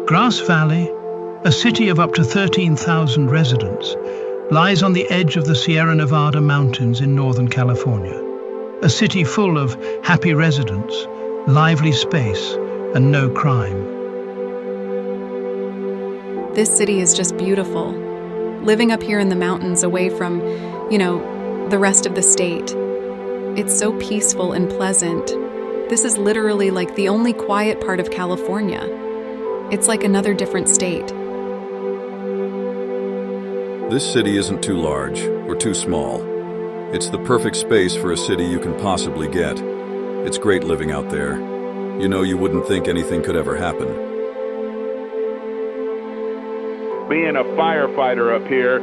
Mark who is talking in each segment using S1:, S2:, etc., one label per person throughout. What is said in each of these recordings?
S1: Grass Valley, a city of up to 13,000 residents, lies on the edge of the Sierra Nevada mountains in Northern California. A city full of happy residents, lively space, and no crime.
S2: This city is just beautiful. Living up here in the mountains away from, the rest of the state. It's so peaceful and pleasant. This is literally like the only quiet part of California. It's like another different state.
S3: This city isn't too large or too small. It's the perfect space for a city you can possibly get. It's great living out there. You wouldn't think anything could ever happen.
S4: Being a firefighter up here,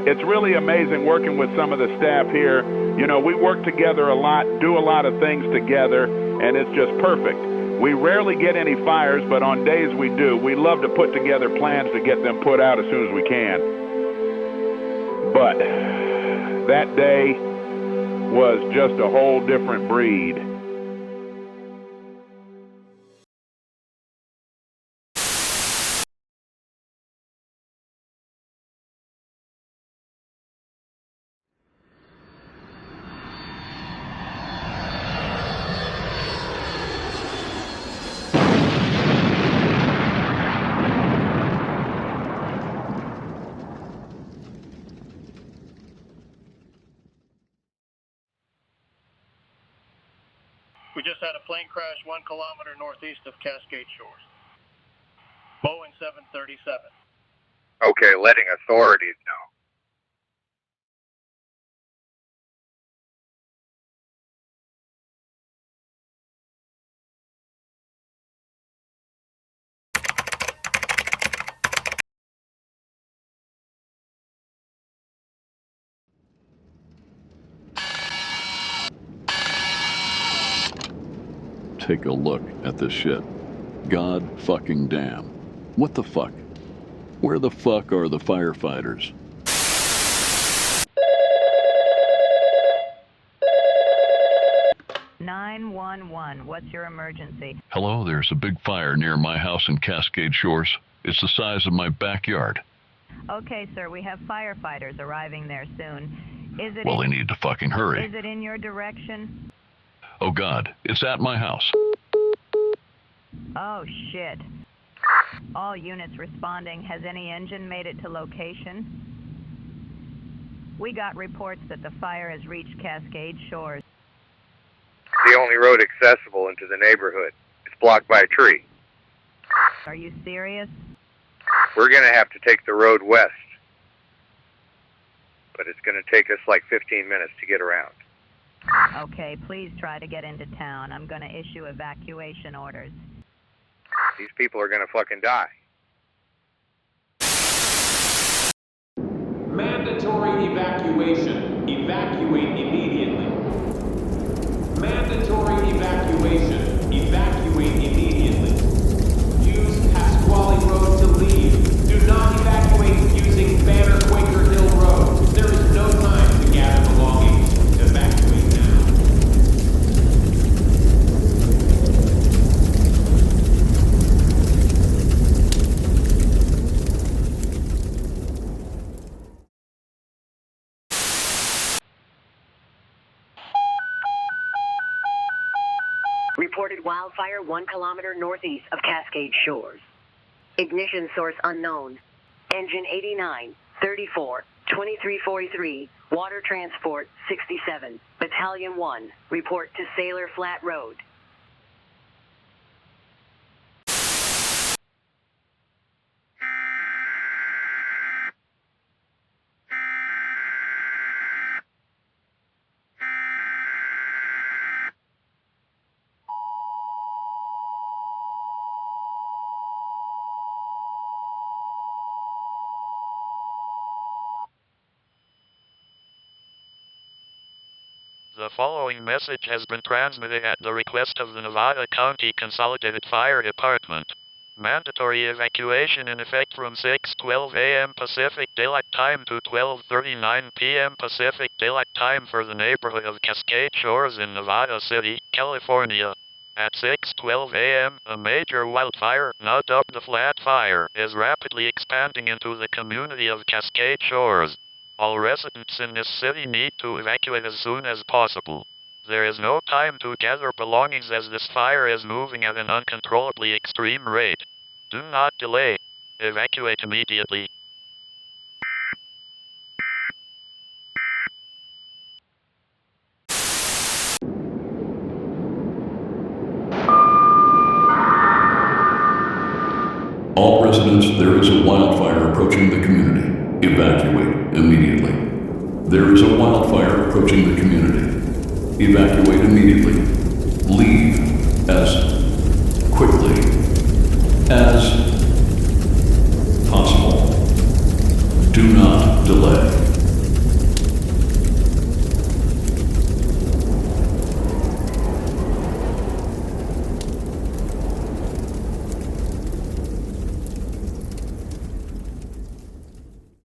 S4: it's really amazing working with some of the staff here. We work together a lot, do a lot of things together, and it's just perfect. We rarely get any fires, but on days we do. We love to put together plans to get them put out as soon as we can. But that day was just a whole different breed.
S5: We just had a plane crash 1 kilometer northeast of Cascade Shores. Boeing 737.
S6: Okay, letting authorities know.
S7: Take a look at this shit. God fucking damn. What the fuck? Where the fuck are the firefighters?
S8: What's your emergency?
S7: Hello, there's a big fire near my house in Cascade Shores. It's the size of my backyard.
S8: Okay, sir, we have firefighters arriving there soon.
S7: Well, they need to fucking hurry.
S8: Is it in your direction?
S7: Oh God, it's at my house.
S8: Oh, shit. All units responding. Has any engine made it to location? We got reports that the fire has reached Cascade Shores.
S6: The only road accessible into the neighborhood. It's blocked by a tree.
S8: Are you serious?
S6: We're going to have to take the road west. But it's going to take us like 15 minutes to get around.
S8: Okay, please try to get into town. I'm going to issue evacuation orders.
S6: These people are going to fucking die.
S9: Mandatory evacuation. Evacuate immediately. Mandatory evacuation. Evacuate immediately. Use Pasquale Road to leave. Do not evacuate using Banner Quaker Hill Road. There is no time to gather belongings. Evacuate now.
S10: Reported wildfire 1 kilometer northeast of Cascade Shores. Ignition source unknown. Engine 89, 34, 2343, water transport 67, Battalion 1, report to Sailor Flat Road.
S11: The following message has been transmitted at the request of the Nevada County Consolidated Fire Department. Mandatory evacuation in effect from 6:12 a.m. Pacific Daylight Time to 12:39 p.m. Pacific Daylight Time for the neighborhood of Cascade Shores in Nevada City, California. At 6:12 a.m., a major wildfire, now dubbed the Flat Fire, is rapidly expanding into the community of Cascade Shores. All residents in this city need to evacuate as soon as possible. There is no time to gather belongings as this fire is moving at an uncontrollably extreme rate. Do not delay. Evacuate immediately.
S7: All residents, there is a wildfire approaching the community. Evacuate immediately. There is a wildfire approaching the community. Evacuate immediately. Leave as